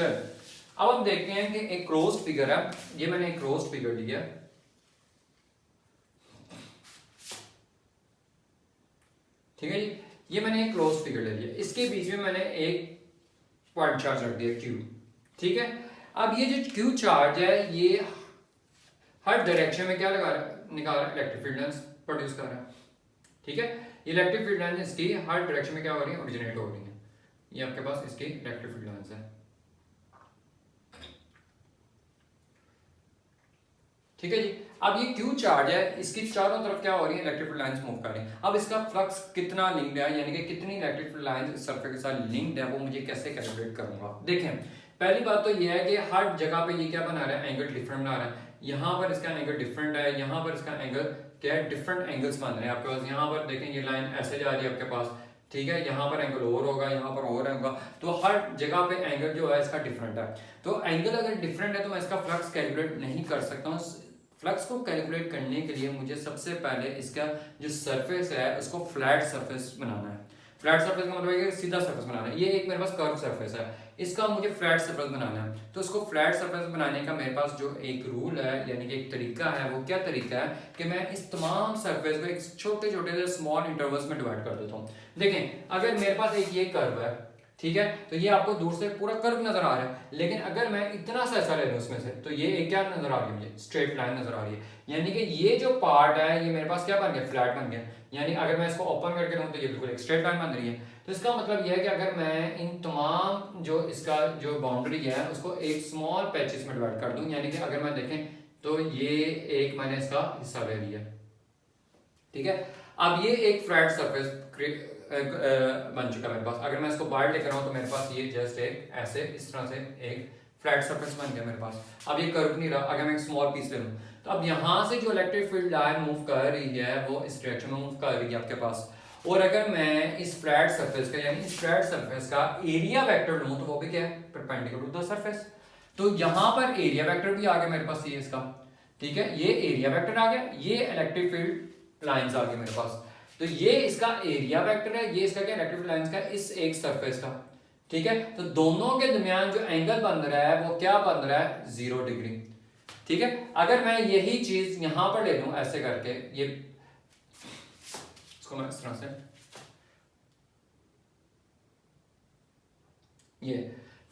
चल अब हम देखते हैं कि एक क्लोज्ड फिगर है, ये मैंने एक क्लोज्ड फिगर लिया है, ठीक है जी। ये मैंने एक क्लोज फिगर ले लिया, इसके बीच में मैंने एक पॉइंट चार्ज रख दिया Q, ठीक है। अब ये जो Q चार्ज है ये हर डायरेक्शन में क्या लगा रहा है, निकाल रहा है, इलेक्ट्रिक फील्ड लाइंस प्रोड्यूस कर रहा है, ठीक है। ये इलेक्ट्रिक फील्ड लाइंस इसकी हर डायरेक्शन में क्या हो रही है, ओरिजिनेट हो रही है। ये आपके पास इसकी इलेक्ट्रिक फील्ड लाइंस है, ठीक है जी। अब ये Q चार्ज है, इसकी चारों तरफ क्या हो रही है, इलेक्ट्रिक फील्ड लाइंस मूव कर रही हैं। अब इसका फ्लक्स कितना लिंक्ड है, यानी कि कितनी इलेक्ट्रिक फील्ड लाइंस इस सरफेस के साथ लिंक्ड है, वो मुझे कैसे कैलकुलेट करूंगा। देखें पहली बात तो ये है कि हर जगह पे ये क्या बना रहा है, एंगल डिफरेंट बना रहा है। यहाँ पर इसका एंगल डिफरेंट है, यहाँ पर इसका एंगल क्या है, डिफरेंट एंगल्स बन रहे हैं आपके पास। यहाँ पर देखें ये लाइन ऐसे जा रही है आपके पास, ठीक है, यहाँ पर एंगल और होगा, यहाँ पर और होगा, तो हर जगह पे एंगल जो है इसका डिफरेंट है। तो एंगल अगर डिफरेंट है तो मैं इसका फ्लक्स कैलकुलेट नहीं कर सकता हूँ। फ्लक्स को कैलकुलेट करने के लिए मुझे सबसे पहले इसका जो सरफेस है उसको फ्लैट सरफेस बनाना है। फ्लैट सरफेस का मतलब है कि सीधा सरफेस बनाना है। ये एक मेरे पास कर्व सरफेस है, इसका मुझे फ्लैट सरफेस बनाना है। तो इसको फ्लैट सरफेस बनाने का मेरे पास जो एक रूल है, यानी कि एक तरीका है, वो क्या तरीका है कि मैं इस तमाम सरफेस को एक छोटे छोटे से स्मॉल इंटरवल्स में डिवाइड कर देता हूँ। देखें अगर मेरे पास एक ये कर्व है, ठीक है, तो ये आपको दूर से पूरा कर्व नजर आ रहा है, लेकिन अगर मैं इतना सा ऐसा ले लूं उसमें से, तो ये एक क्या नजर आ रही है, मुझे स्ट्रेट लाइन नजर आ रही है। यानी कि ये जो पार्ट है ये मेरे पास क्या बन गया, फ्लैट बन गया। यानी अगर मैं इसको ओपन करके दूं तो ये बिल्कुल एक स्ट्रेट लाइन बन रही है। तो इसका मतलब ये है कि अगर मैं इन तमाम जो इसका जो बाउंड्री है उसको एक स्मॉल पैचेस में डिवाइड कर दूं, यानी कि अगर मैं देखें तो ये एक मैंने इसका हिस्सा ले लिया, ठीक है। अब ये एक फ्लैट सरफेस बन चुका है मेरे पास। अगर मैं इसको बाहर लेकर आऊं तो मेरे पास ये जस्ट एक ऐसे इस तरह से एक फ्लैट सरफेस बन गया मेरे पास। अब ये कर्व नहीं रहा, अगर मैं एक स्मॉल पीस ले लूं तो अब यहाँ से जो इलेक्ट्रिक फील्ड लाइन मूव कर रही है वो इस डायरेक्शन में मूव कर रही है आपके पास। और अगर मैं इस फ्लैट सरफेस का यानी इस फ्लैट सरफेस का एरिया वेक्टर लूं तो वो भी क्या है, परपेंडिकुलर टू द सरफेस। तो यहाँ पर एरिया वेक्टर भी आ गया मेरे पास, ये इसका, ठीक है, ये एरिया वेक्टर आ गया, ये इलेक्ट्रिक फील्ड लाइंस आ गई मेरे पास। तो ये इसका एरिया वेक्टर है, ये इसका क्या, इलेक्ट्रिक लाइंस का इस एक सरफेस का, ठीक है। तो दोनों के दरमियान जो एंगल बन रहा है वो क्या बन रहा है, 0 डिग्री, ठीक है। अगर मैं यही चीज यहां पर ले लूं ऐसे करके, ये इसको मैं इस तरह से, ये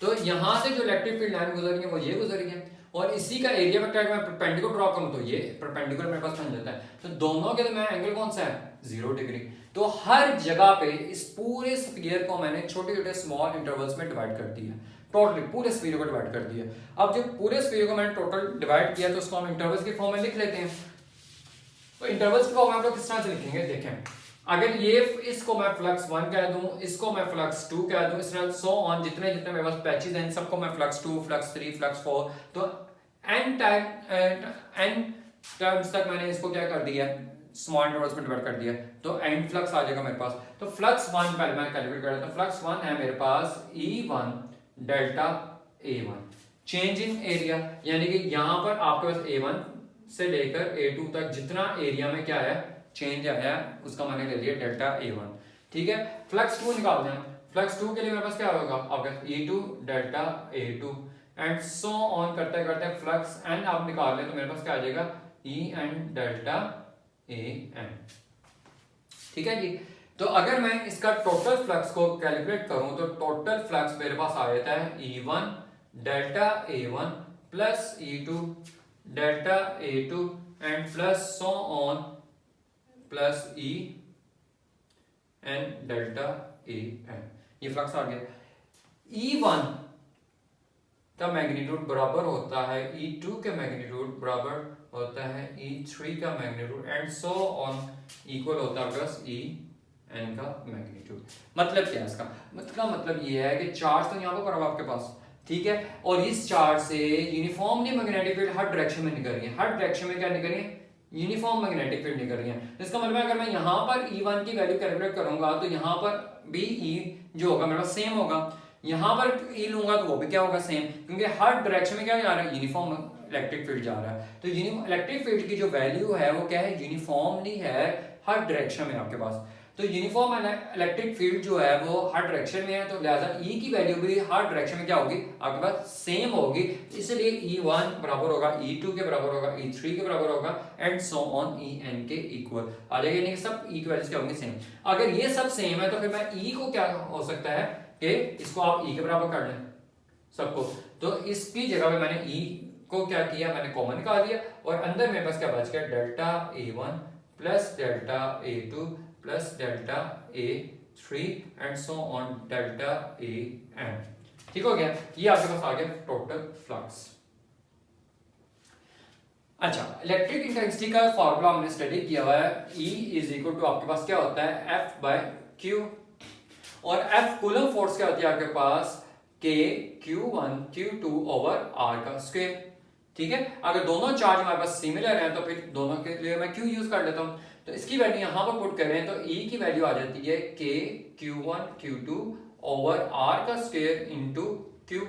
तो यहां से जो इलेक्ट्रिक फील्ड लाइन गुजर रही है वो ये गुजर रही है, और इसी का एरिया वेक्टर अगर मैं परपेंडिकुलर ड्रॉ करूं तो ये परपेंडिकुलर मेरे पास बन जाता है। तो दोनों के दरमियान एंगल कौन सा है, 0 डिग्री। तो हर जगह पे इस पूरे स्फीयर को मैंने छोटे छोटे स्मॉल इंटरवल्स में डिवाइड कर दिया, टोटली पूरे स्फीयर को डिवाइड कर दिया। अब जब पूरे स्फीयर को मैंने टोटल डिवाइड किया तो उसको हम इंटरवल्स के फॉर्म में लिख लेते हैं। तो इंटरवल्स के फॉर्म में हम लोग किस तरह से लिखेंगे, देखें अगर ये इसको मैं फ्लक्स 1 कह दूं, इसको मैं फ्लक्स 2 कह दूं, इस तरह सो ऑन जितने जितने मेरे पास पैचेस हैं सबको मैं फ्लक्स 2 फ्लक्स 3 फ्लक्स 4, तो n टर्म्स तक मैंने इसको क्या कर दिया, स्मॉल इंटरवल्स में डिवाइड कर दिया, तो n फ्लक्स आ जाएगा मेरे पास। तो फ्लक्स 1 पहले मैं कैलकुलेट कर रहा था, फ्लक्स 1 है मेरे पास E1 delta A1, change in area, यानी कि यहां पर आपके पास A1 से लेकर A2 तक जितना एरिया में क्या है चेंज आया उसका मैंने ले लिया डेल्टा A1, ठीक है। फ्लक्स 2 निकालते हैं, फ्लक्स 2 के लिए मेरे पास क्या होगा, आपका E2 delta A2 and so on करते करते फ्लक्स n आप निकाल लें तो मेरे पास क्या आ जाएगा, En डेल्टा An, ठीक है जी। तो अगर मैं इसका टोटल फ्लक्स को कैलकुलेट करूं तो टोटल फ्लक्स मेरे पास आ जाता है E1 delta A1 plus E2 delta A2 and plus so on plus En delta An, ये फ्लक्स आ गया। E1 का मैग्नीट्यूड बराबर होता है E2 के मैग्नीट्यूड बराबर होता है E3 का magnitude and so on equal होता है प्लस En का मैग्नीट्यूड। मतलब क्या है इसका मतलब ये है कि चार्ज तो यहाँ पर आपके पास, ठीक है, और इस चार्ज से यूनिफॉर्मली मैग्नेटिक फील्ड हर डायरेक्शन में निकल रही है, हर डायरेक्शन में क्या निकल रही है, यूनिफॉर्म मैग्नेटिक फील्ड निकल रही है। इसका मतलब अगर मैं यहाँ पर E1 की वैल्यू कैलकुलेट करूंगा तो यहाँ पर भी E जो होगा मेरे पास सेम होगा, यहाँ पर E लूंगा तो वो भी क्या होगा सेम, क्योंकि हर डायरेक्शन में क्या जा रहा है, यूनिफॉर्म इलेक्ट्रिक फील्ड जा रहा है। तो इलेक्ट्रिक फील्ड की जो वैल्यू है वो क्या है, यूनिफॉर्मली है हर डायरेक्शन में आपके पास। तो यूनिफॉर्म इलेक्ट्रिक फील्ड जो है वो हर डायरेक्शन में है, तो लिहाजा ई की वैल्यू भी हर डायरेक्शन में क्या होगी आपके पास सेम होगी, इसलिए E1 बराबर होगा E2 के बराबर होगा, E3 के बराबर होगा एंड सो ऑन En के इक्वल आ जाएगा, यानी कि सब E की वैल्यूज क्या होंगी सेम। अगर ये सब सेम है तो फिर मैं E को क्या हो सकता है कि इसको आप E के बराबर कर लें सबको, तो इसकी जगह पे मैंने E को क्या किया, मैंने कॉमन निकाल दिया और अंदर मेरे पास क्या बच गया, delta A1 plus delta A2 plus delta A3 and so on delta An। ठीक हो गया, ये आपके पास आ गया टोटल फ्लक्स। अच्छा, इलेक्ट्रिक इंटेंसिटी का फॉर्मूला हमने स्टडी किया हुआ है, E इज इक्वल टू आपके पास क्या होता है F बाय Q, और F कूलम फोर्स क्या होती है आपके पास K Q1 Q2 over R का स्क्वायर। ठीक है, अगर दोनों चार्ज हमारे पास सिमिलर हैं तो फिर दोनों के लिए मैं Q यूज कर लेता हूँ, तो इसकी वैल्यू यहाँ पर पुट करें तो E की वैल्यू आ जाती है K Q1 Q2 over R का स्क्वायर इंटू Q।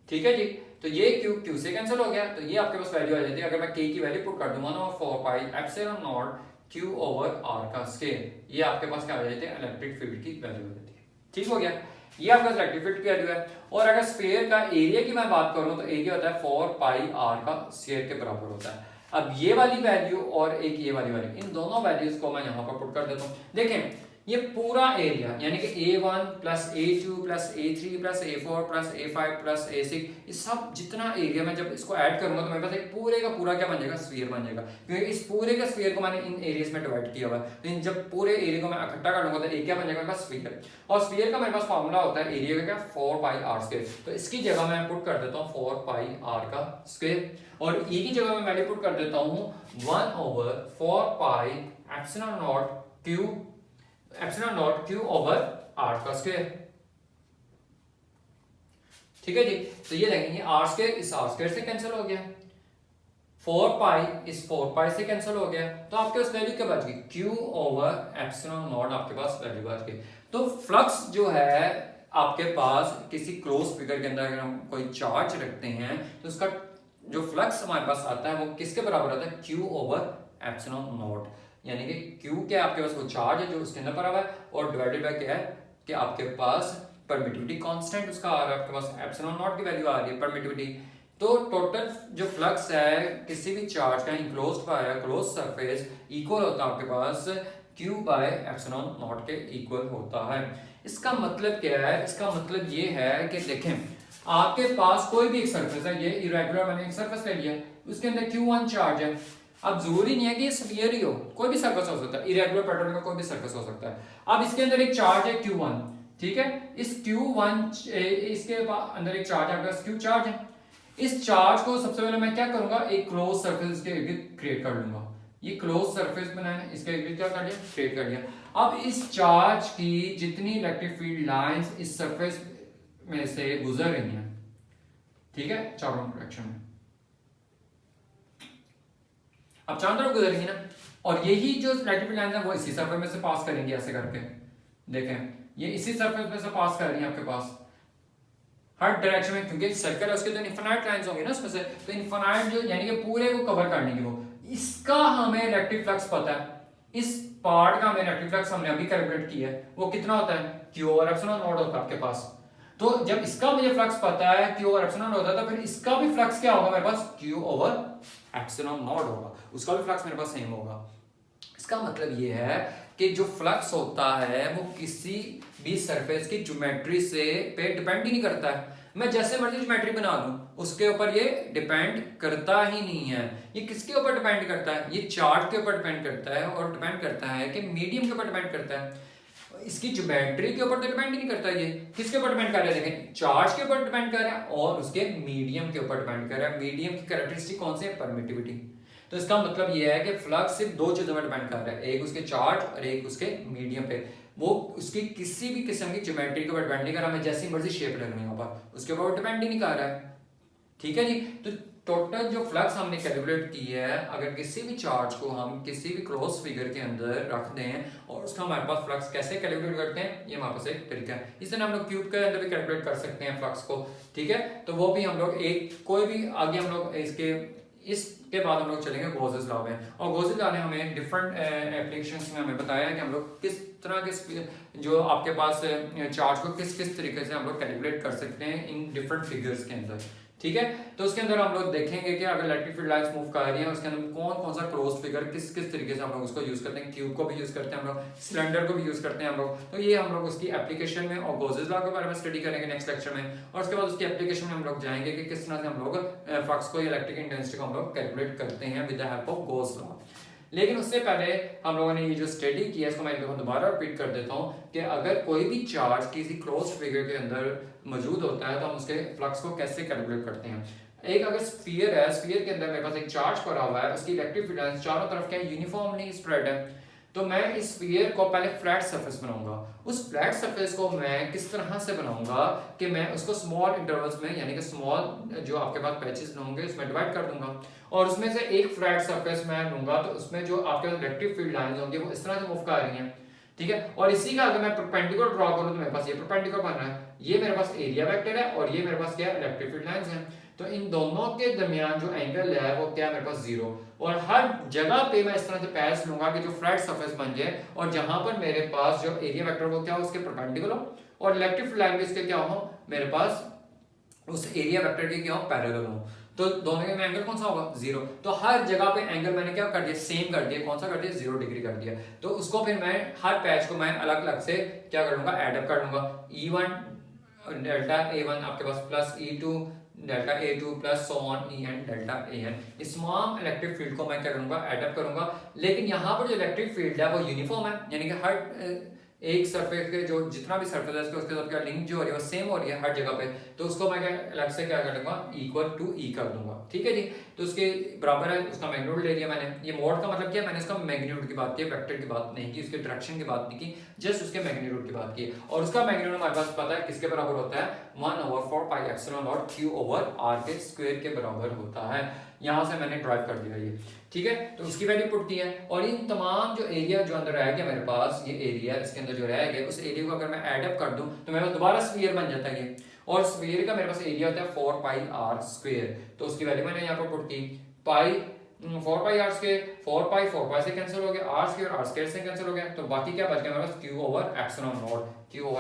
ठीक है जी, तो ये Q से कैंसिल हो गया, तो ये आपके पास वैल्यू आ जाती है, अगर मैं K की वैल्यू पुट कर दूंगा ना 4 pi epsilon not Q over R का स्क्वायर, ये आपके पास क्या आ जाती है इलेक्ट्रिक फील्ड की वैल्यू हो जाती है। ठीक हो गया, ये आपका इलेक्ट्रिक फील्ड की वैल्यू है। और अगर स्फीयर का एरिया की मैं बात करूं तो एरिया होता है 4 पाई R का स्क्वायर के बराबर होता है। अब ये वाली वैल्यू और एक ये वाली वैल्यू, इन दोनों वैल्यूज को मैं यहां पर पुट कर देता हूं। देखें ये पूरा एरिया यानी कि A1 plus A2 plus A3 plus A4 plus A5 plus A6, ये सब जितना एरिया मैं जब इसको ऐड करूंगा तो मेरे पास एक पूरे का पूरा क्या बन जाएगा, स्फीयर बन जाएगा, क्योंकि इस पूरे के स्फीयर को मैंने इन एरियाज में डिवाइड किया हुआ है। तो इन जब पूरे एरिया को मैं इकट्ठा कर लूंगा तो एक क्या बन जाएगा मेरे पास स्फीयर, और स्फीयर का मेरे पास फॉर्मूला होता है एरिया का क्या 4 पाई R स्क्वायर, तो इसकी जगह मैं पुट कर देता हूँ 4 पाई R का स्क्वायर, और E की जगह मैं वैल्यू पुट कर देता हूँ 1 over 4 pi epsilon not Q over R का स्क्वायर। ठीक है जी, तो ये देखेंगे R स्क्वायर इस R स्क्वायर से कैंसिल हो गया, 4 पाई इस 4 पाई से कैंसिल हो गया, तो आपके पास वैल्यू क्या बच गई, Q ओवर एप्सिलॉन नॉट आपके पास वैल्यू बच गई। तो फ्लक्स जो है आपके पास किसी क्लोज फिगर के अंदर अगर हम कोई चार्ज रखते हैं तो उसका जो फ्लक्स हमारे पास आता है वो किसके बराबर आता है, Q ओवर एप्सिलॉन नॉट, यानी कि Q क्या आपके पास वो चार्ज है जो उसके अंदर पड़ा हुआ है, और डिवाइडेड बाय क्या है कि आपके पास परमिटिविटी कांस्टेंट उसका आ रहा है, आपके पास एप्सिलॉन नॉट की वैल्यू आ रही है परमिटिविटी। तो टोटल जो फ्लक्स है किसी भी चार्ज का enclosed by close surface equal होता है आपके पास Q बाय एप्सिलॉन नॉट के इक्वल होता है। इसका मतलब क्या है, इसका मतलब ये है कि देखें आपके पास कोई भी एक सरफेस है, ये इरेगुलर मैंने एक सरफेस ले लिया, उसके अंदर Q1 चार्ज है। अब जरूरी नहीं है कि ये स्फीयर ही हो, कोई भी सरफेस हो सकता है, इरेगुलर पैटर्न का कोई भी सरफेस हो सकता है। अब इसके अंदर एक चार्ज है Q1, ठीक है, इस Q1 इसके अंदर एक चार्ज है, Q चार्ज है। इस चार्ज को सबसे पहले मैं क्या करूंगा, एक क्लोज सरफेस के इर्द क्रिएट कर लूंगा, ये क्लोज सरफेस बनाया, इसके इर्द क्या कर लिया, क्रिएट कर लिया। अब इस चार्ज की जितनी इलेक्ट्रिक फील्ड लाइंस इस सरफेस में से गुजर रही हैं, ठीक है, चारों डायरेक्शन में, अब चारों तरफ गुजरेंगी ना, और यही जो इलेक्ट्रिक लाइंस है वो इसी सरफेस में से पास करेंगे ऐसे करके। देखें ये इसी सरफेस में से पास कर रही है आपके पास हर डायरेक्शन में, क्योंकि सर्कल है उसके तो इनफिनाइट लाइंस होंगी ना उसमें से, तो इनफिनाइट जो यानी कि पूरे को कवर करने की वो, इसका हमें इलेक्ट्रिक फ्लक्स पता है, इस पार्ट का हमें इलेक्ट्रिक फ्लक्स हमने अभी कैलकुलेट किया है, वो कितना होता है, Q ओवर एप्सिलॉन नॉट होता है आपके पास। तो जब इसका मुझे फ्लक्स पता है Q ओवर एप्सिलॉन होता है, तो फिर इसका भी फ्लक्स क्या होगा मेरे पास, Q ओवर एप्सिलॉन नॉट होगा, उसका भी फ्लक्स मेरे पास सेम होगा। इसका मतलब ये है कि जो फ्लक्स होता है वो किसी भी सरफेस की ज्योमेट्री से पे डिपेंड ही नहीं करता है, मैं जैसे मर्जी ज्योमेट्री बना दूं उसके ऊपर ये डिपेंड करता ही नहीं है। ये किसके ऊपर डिपेंड करता है, ये चार्ज के ऊपर डिपेंड करता है, और डिपेंड करता है कि मीडियम के ऊपर डिपेंड करता है, इसकी ज्योमेट्री के ऊपर तो डिपेंड ही नहीं करता। ये किसके ऊपर डिपेंड कर रहा है, देखें चार्ज के ऊपर डिपेंड कर रहा है और उसके मीडियम के ऊपर डिपेंड कर रहा है। मीडियम की कैरेक्टरिस्टिक कौन सी है, परमिटिविटी। तो इसका मतलब ये है कि फ्लक्स सिर्फ दो चीजों पर डिपेंड कर रहा है, एक उसके चार्ज और एक उसके मीडियम पे, वो उसकी किसी भी किस्म की ज्योमेट्री के ऊपर डिपेंड नहीं कर रहा, मैं जैसी मर्जी शेप लगनी हो पर उसके ऊपर डिपेंड ही नहीं कर रहा है। ठीक है जी, तो टोटल जो फ्लक्स हमने कैलकुलेट की है, अगर किसी भी चार्ज को हम किसी भी क्लोज फिगर के अंदर रख दें और उसका हमारे पास फ्लक्स कैसे कैलकुलेट करते हैं, ये हमारे पास एक तरीका है। इस तरह हम लोग क्यूब के अंदर भी कैलकुलेट कर सकते हैं फ्लक्स को, ठीक है, तो वो भी हम लोग एक कोई भी आगे हम लोग इसके इसके बाद हम लोग चलेंगे गॉसेस लॉ में, और गॉसेस लॉ ने हमें डिफरेंट एप्लीकेशंस में हमें बताया है कि हम लोग किस तरह के जो आपके पास चार्ज को किस किस तरीके से हम लोग कैलकुलेट कर सकते हैं इन डिफरेंट फिगर्स के अंदर। ठीक है, तो उसके अंदर हम लोग देखेंगे कि अगर इलेक्ट्रिक फील्ड लाइंस मूव कर रही है उसके अंदर कौन कौन सा क्लोज फिगर किस किस तरीके से हम लोग उसको यूज करते हैं, क्यूब को भी यूज करते हैं हम लोग, सिलेंडर को भी यूज करते हैं हम लोग। तो ये हम लोग उसकी एप्लीकेशन में और गॉसेस लॉ के बारे में स्टडी करेंगे नेक्स्ट लेक्चर में, और उसके बाद उसकी एप्लीकेशन में हम लोग जाएंगे कि किस तरह से हम लोग फ्लक्स को, इलेक्ट्रिक इंटेंसिटी को हम लोग कैलकुलेट करते हैं with the help of Gauss law. लेकिन उससे पहले हम लोगों ने ये जो स्टडी की है इसको मैं दोबारा रिपीट कर देता हूँ कि अगर कोई भी चार्ज किसी क्लोज्ड फिगर के अंदर मौजूद होता है तो हम उसके फ्लक्स को कैसे कैलकुलेट करते हैं। एक अगर स्फीयर है, स्फीयर के अंदर मेरे पास एक चार्ज पड़ा हुआ है, उसकी इलेक्ट्रिक फील्ड लाइंस चारों तरफ क्या यूनिफॉर्मली स्प्रेड है, तो मैं इस स्फीयर को पहले फ्लैट सरफेस बनाऊंगा। उस फ्लैट सरफेस को मैं किस तरह से बनाऊंगा कि मैं उसको स्मॉल इंटरवल्स में, यानी कि स्मॉल जो आपके पास पैचेस होंगे उसमें डिवाइड कर दूंगा, और उसमें से एक फ्लैट सरफेस मैं लूंगा तो उसमें जो आपके इलेक्ट्रिक फील्ड लाइंस होंगी वो इस तरह से मूव कर रही हैं। ठीक है, और इसी का अगर मैं परपेंडिकुलर ड्रॉ करूं तो मेरे पास ये परपेंडिकुलर बन रहा है, ये मेरे पास एरिया वेक्टर है और ये मेरे पास क्या है, इलेक्ट्रिक फील्ड लाइंस हैं। तो इन दोनों के दरमियान जो एंगल है वो क्या है, मेरे पास जीरो, और हर जगह पे मैं इस तरह से पैच लूंगा कि जो फ्लैट सरफेस बन जाए और जहां पर मेरे पास जो एरिया वेक्टर वो क्या हो, उसके परपेंडिकुलर हो, और इलेक्ट्रिक फील्ड लाइन भी इसके क्या हो, मेरे पास उस एरिया वेक्टर के क्या हो, पैरेलल हो। तो दोनों के में एंगल कौन सा होगा, जीरो। तो हर जगह पे एंगल मैंने क्या कर दिया, सेम कर दिया। कौन सा कर दिया, 0 डिग्री कर दिया। तो उसको फिर मैं हर पैच को मैं अलग अलग से क्या कर लूंगा, एडअप कर लूंगा। E1 डेल्टा A1 आपके पास plus E2 delta A2 plus so on En delta An, इस तमाम इलेक्ट्रिक फील्ड को मैं क्या करूंगा, एडअप करूंगा। लेकिन यहाँ पर जो इलेक्ट्रिक फील्ड है वो यूनिफॉर्म है, यानी कि हर एक सरफेस के जो जितना भी सरफेस है उसके साथ क्या लिंक जो हो रही है वो सेम हो रही है हर जगह पे, तो उसको मैं क्या अलग से क्या कर दूंगा, इक्वल टू ई कर दूंगा। ठीक है जी, तो उसके बराबर है, उसका मैग्नीट्यूड ले लिया मैंने। ये मोड का मतलब क्या है, मैंने इसका मैग्नीट्यूड की बात की, वेक्टर की बात नहीं की, उसके डायरेक्शन की बात नहीं की, जस्ट उसके मैग्नीट्यूड की बात की। और उसका मैग्नीट्यूड हमारे पास पता है किसके बराबर होता है, 1/4 pi epsilon not q over r के स्क्वायर के बराबर होता है। यहां से मैंने ड्राइव कर दिया ये। ठीक है, तो उसकी वैल्यू पुट की है, और इन तमाम जो एरिया जो अंदर रह गया मेरे पास, ये एरिया इसके अंदर जो रह गया, उस एरिया को अगर मैं एड अप कर दूं तो मेरे पास दोबारा स्फीयर बन जाता है ये, और स्फीयर का मेरे पास एरिया होता है 4 पाई r स्क्वायर। तो उसकी वैल्यू मैंने यहाँ पर पुट की, पाई 4 पाई r स्क्वायर, 4 पाई से कैंसिल हो गया, r स्क्वायर से कैंसिल हो गया, तो बाकी क्या बच गया मेरे पास, q ओवर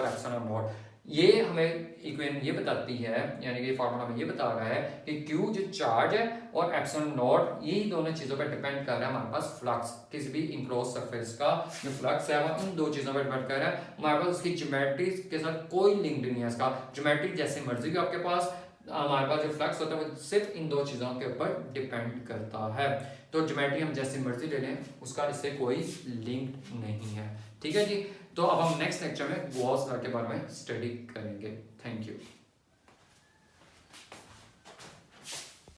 एप्सिलॉन नॉट। ये हमें इक्वेशन ये बताती है, यानी कि फार्मूला में ये बता रहा है कि Q जो चार्ज है और एप्सिलॉन नॉट, यही दोनों चीजों पर डिपेंड कर रहा है हमारे पास फ्लक्स, किसी भी इनक्लोज सरफेस का जो फ्लक्स है वो इन दो चीजों पर डिपेंड कर रहा है। हमारे पास उसकी ज्योमेट्री के साथ कोई लिंक नहीं है, इसका ज्योमेट्री जैसे मर्जी का आपके पास, हमारे पास जो फ्लक्स होता है वो सिर्फ इन दो चीजों के ऊपर डिपेंड करता है। तो ज्योमेट्री हम जैसे मर्जी ले लें, उसका इससे कोई लिंक नहीं है। ठीक है जी, तो अब हम नेक्स्ट लेक्चर में गॉस लॉ के बारे में स्टडी करेंगे। Thank you.